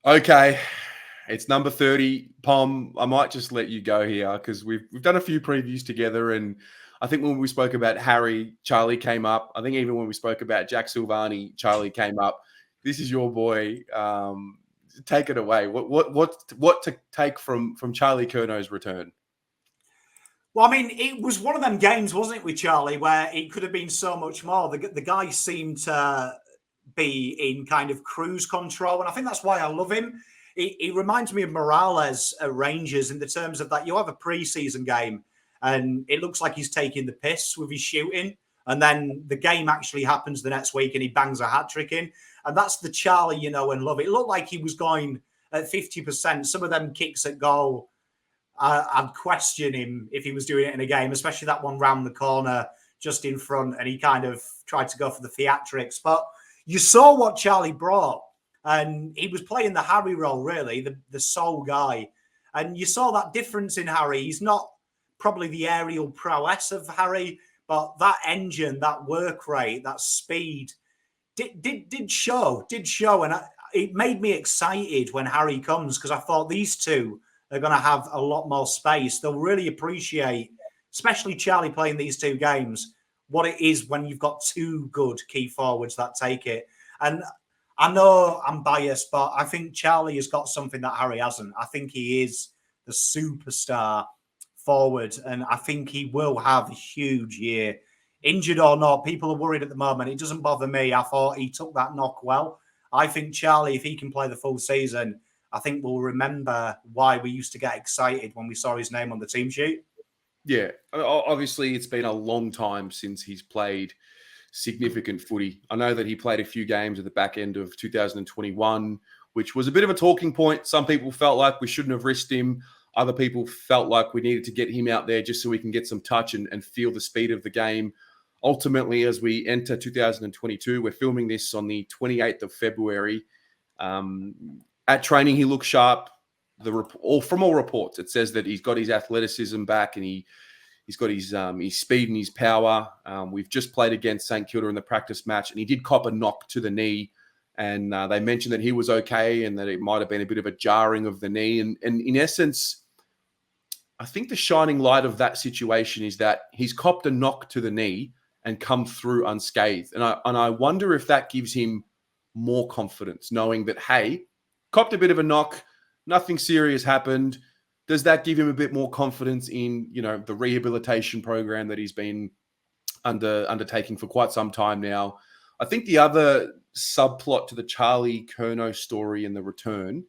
Okay, it's number 30. Pom, I might just let you go here because we've done a few previews together, and I think when we spoke about Harry, Charlie came up. I think even when we spoke about Jack Silvani, Charlie came up. This is your boy. Take it away. What to take from Charlie Curnow's return? Well, I mean, it was one of them games, wasn't it, with Charlie, where it could have been so much more. The guy seemed to be in kind of cruise control, and I think that's why I love him. He reminds me of Morales at Rangers in the terms of that you have a pre-season game, and it looks like he's taking the piss with his shooting, and then the game actually happens the next week, and he bangs a hat trick in, and that's the Charlie you know and love. It looked like he was going at 50%. Some of them kicks at goal, I'd question him if he was doing it in a game, especially that one round the corner just in front, and he kind of tried to go for the theatrics. But you saw what Charlie brought, and he was playing the Harry role, really, the sole guy. And you saw that difference in Harry. He's not probably the aerial prowess of Harry, but that engine, that work rate, that speed did show. And it made me excited when Harry comes because I thought these two are going to have a lot more space. They'll really appreciate, especially Charlie playing these two games, what it is when you've got two good key forwards that take it. And I know I'm biased, but I think Charlie has got something that Harry hasn't. I think he is the superstar forward, and I think he will have a huge year. Injured or not, people are worried at the moment. It doesn't bother me. I thought he took that knock well. I think Charlie, if he can play the full season, I think we'll remember why we used to get excited when we saw his name on the team sheet. Yeah, obviously it's been a long time since he's played significant footy. I know that he played a few games at the back end of 2021, which was a bit of a talking point. Some people felt like we shouldn't have risked him. Other people felt like we needed to get him out there just so we can get some touch and feel the speed of the game. Ultimately, as we enter 2022, we're filming this on the 28th of February. At training, he looks sharp. From all reports, it says that he's got his athleticism back and he's got his speed and his power. We've just played against St Kilda in the practice match, and he did cop a knock to the knee. And they mentioned that he was okay and that it might have been a bit of a jarring of the knee. And in essence, I think the shining light of that situation is that he's copped a knock to the knee and come through unscathed. And I wonder if that gives him more confidence, knowing that, hey, copped a bit of a knock, nothing serious happened. Does that give him a bit more confidence in, the rehabilitation program that he's been undertaking for quite some time now? I think the other subplot to the Charlie Curnow story in the return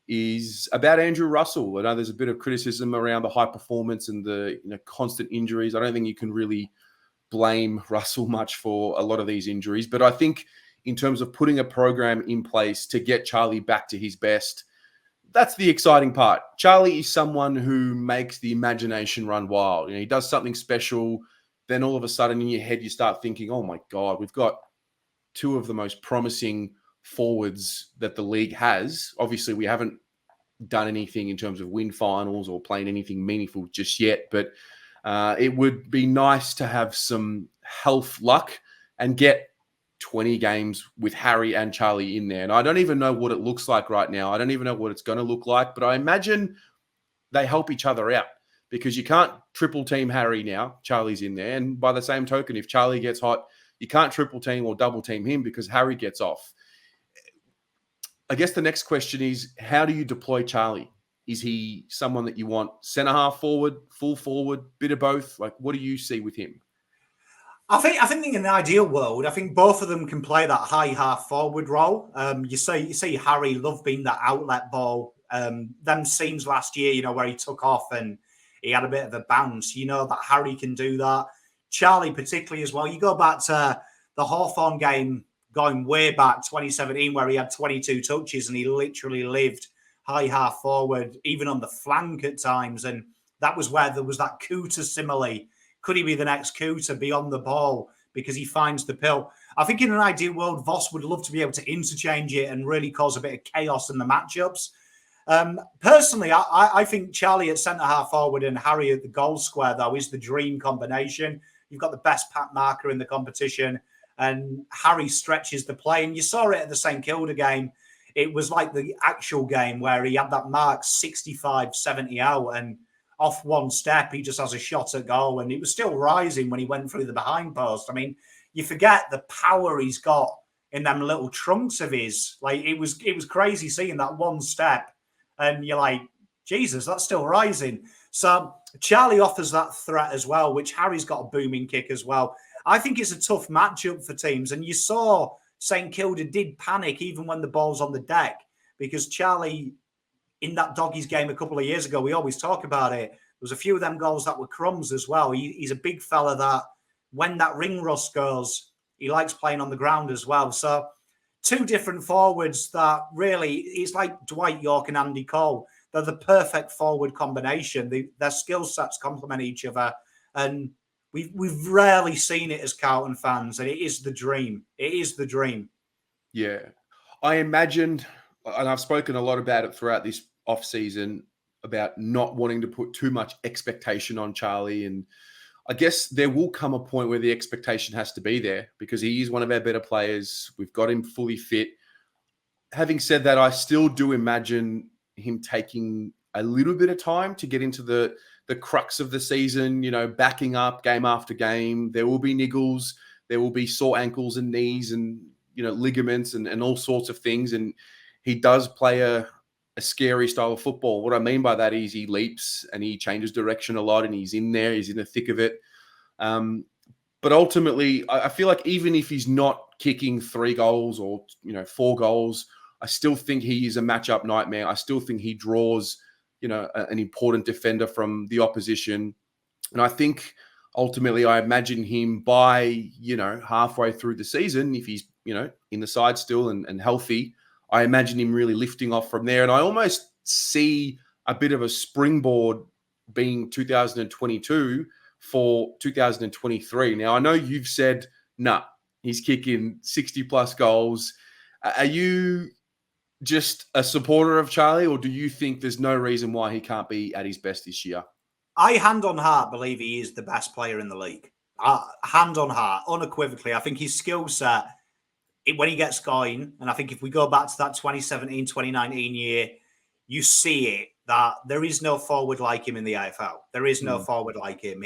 is about Andrew Russell. I know there's a bit of criticism around the high performance and the constant injuries. I don't think you can really blame Russell much for a lot of these injuries, but I think in terms of putting a program in place to get Charlie back to his best, that's the exciting part. Charlie is someone who makes the imagination run wild. He does something special. Then all of a sudden in your head, you start thinking, oh my God, we've got two of the most promising forwards that the league has. Obviously, we haven't done anything in terms of win finals or playing anything meaningful just yet, but it would be nice to have some health luck and get 20 games with Harry and Charlie in there. And I don't even know what it looks like right now. I don't even know what it's going to look like, but I imagine they help each other out because you can't triple team Harry now. Charlie's in there. And by the same token, if Charlie gets hot, you can't triple team or double team him because Harry gets off. I guess the next question is, how do you deploy Charlie? Is he someone that you want centre half forward, full forward, bit of both? Like, what do you see with him? I think in the ideal world, I think both of them can play that high half forward role. You see Harry love being that outlet ball. Them scenes last year, where he took off and he had a bit of a bounce. That Harry can do that. Charlie particularly as well. You go back to the Hawthorn game, going way back 2017, where he had 22 touches and he literally lived high half forward, even on the flank at times. And that was where there was that Cooter simile. Could he be the next Cooter beyond the ball because he finds the pill? I think in an ideal world, Voss would love to be able to interchange it and really cause a bit of chaos in the matchups. Personally, I think Charlie at centre-half forward and Harry at the goal square, though, is the dream combination. You've got the best pack marker in the competition, and Harry stretches the play. And you saw it at the St Kilda game. It was like the actual game where he had that mark 65, 70 out, and off one step, he just has a shot at goal. And it was still rising when he went through the behind post. I mean, you forget the power he's got in them little trunks of his. Like, it was crazy seeing that one step. And you're like, Jesus, that's still rising. So Charlie offers that threat as well, which Harry's got a booming kick as well. I think it's a tough matchup for teams. And you saw St Kilda did panic even when the ball's on the deck, because Charlie, in that doggies game a couple of years ago, we always talk about it, there was a few of them goals that were crumbs as well. He's a big fella that when that ring rust goes, he likes playing on the ground as well. So two different forwards that really, it's like Dwight York and Andy Cole. They're the perfect forward combination. Their skill sets complement each other. And we've rarely seen it as Carlton fans. And it is the dream. It is the dream. Yeah. I imagined, and I've spoken a lot about it throughout this off-season, about not wanting to put too much expectation on Charlie. And I guess there will come a point where the expectation has to be there because he is one of our better players. We've got him fully fit. Having said that, I still do imagine him taking a little bit of time to get into the crux of the season, backing up game after game. There will be niggles. There will be sore ankles and knees and, ligaments and all sorts of things. And he does play a scary style of football. What I mean by that is he leaps and he changes direction a lot and he's in there. He's in the thick of it. But ultimately, I feel like even if he's not kicking 3 goals or, 4 goals, I still think he is a matchup nightmare. I still think he draws, an important defender from the opposition. And I think ultimately I imagine him by, halfway through the season, if he's, in the side still and healthy, I imagine him really lifting off from there. And I almost see a bit of a springboard being 2022 for 2023. Now, I know you've said, nah, he's kicking 60 plus goals. Are you just a supporter of Charlie, or do you think there's no reason why he can't be at his best this year? I, hand on heart, believe he is the best player in the league. Hand on heart, unequivocally. I think his skill set, when he gets going, and I think if we go back to that 2017, 2019 year, you see it, that there is no forward like him in the AFL. There is no forward like him.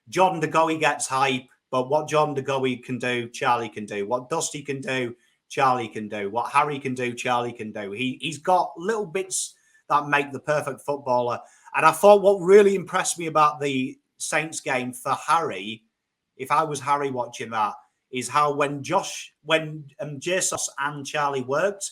Jordan De Goey gets hype, but what Jordan De Goey can do, Charlie can do. What Dusty can do, Charlie can do. What Harry can do, Charlie can do. He's got little bits that make the perfect footballer. And I thought what really impressed me about the Saints game for Harry, if I was Harry watching that, is how when Jesus and Charlie worked,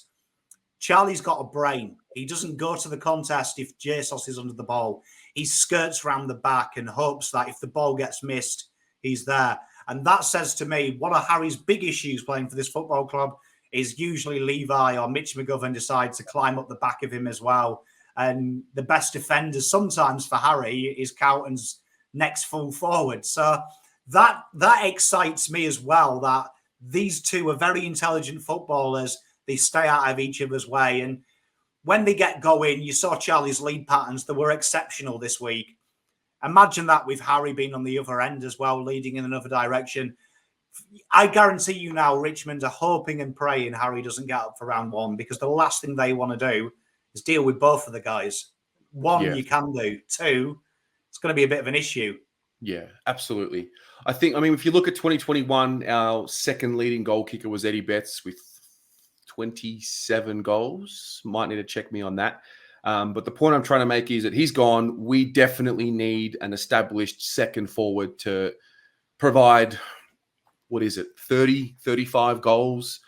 Charlie's got a brain. He doesn't go to the contest if Jesus is under the ball. He skirts round the back and hopes that if the ball gets missed, he's there. And that says to me, one of Harry's big issues playing for this football club is usually Levi or Mitch McGovern decide to climb up the back of him as well. And the best defenders sometimes for Harry is Carlton's next full forward. So that excites me as well, that these two are very intelligent footballers. They stay out of each other's way. And when they get going, you saw Charlie's lead patterns. They were exceptional this week. Imagine that with Harry being on the other end as well, leading in another direction. I guarantee you now, Richmond are hoping and praying Harry doesn't get up for round 1, because the last thing they want to do is deal with both of the guys. 1, you can do. 2, it's going to be a bit of an issue. Yeah, absolutely. I mean, if you look at 2021, our second leading goal kicker was Eddie Betts with 27 goals. Might need to check me on that. But the point I'm trying to make is that he's gone. We definitely need an established second forward to provide, 30, 35 goals.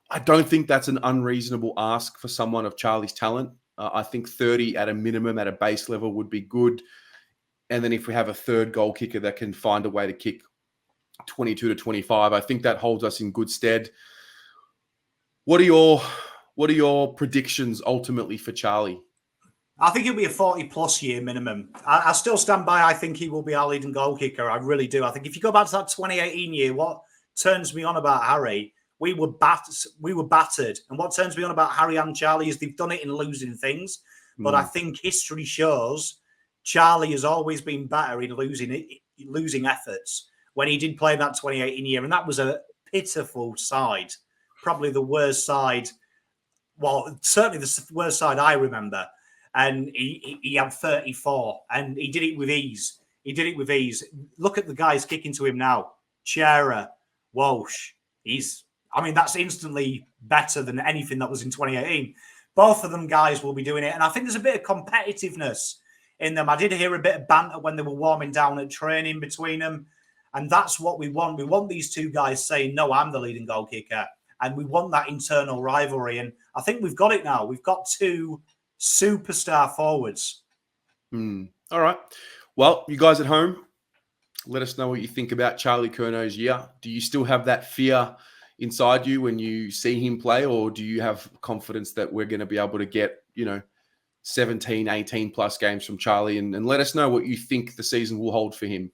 I don't think that's an unreasonable ask for someone of Charlie's talent. I think 30 at a minimum at a base level would be good. And then if we have a third goal kicker that can find a way to kick 22 to 25, I think that holds us in good stead. What are your predictions ultimately for Charlie? I think it'll be a 40-plus year minimum. I still stand by. I think he will be our leading goal kicker. I really do. I think if you go back to that 2018 year, what turns me on about Harry, we were battered. And what turns me on about Harry and Charlie is they've done it in losing things. But I think history shows Charlie has always been better in losing efforts when he did play that 2018 year. And that was a pitiful side, probably the worst side. well, certainly the worst side I remember. And he had 34, and he did it with ease. He did it with ease. Look at the guys kicking to him now. Chera, Walsh. That's instantly better than anything that was in 2018. Both of them guys will be doing it. And I think there's a bit of competitiveness in them. I did hear a bit of banter when they were warming down at training between them. And that's what we want. We want these two guys saying, no, I'm the leading goal kicker. And we want that internal rivalry. And I think we've got it now. We've got two superstar forwards. All right. Well, you guys at home, let us know what you think about Charlie Curnow's year. Do you still have that fear inside you when you see him play, or do you have confidence that we're going to be able to get, 17, 18 plus games from Charlie? And let us know what you think the season will hold for him.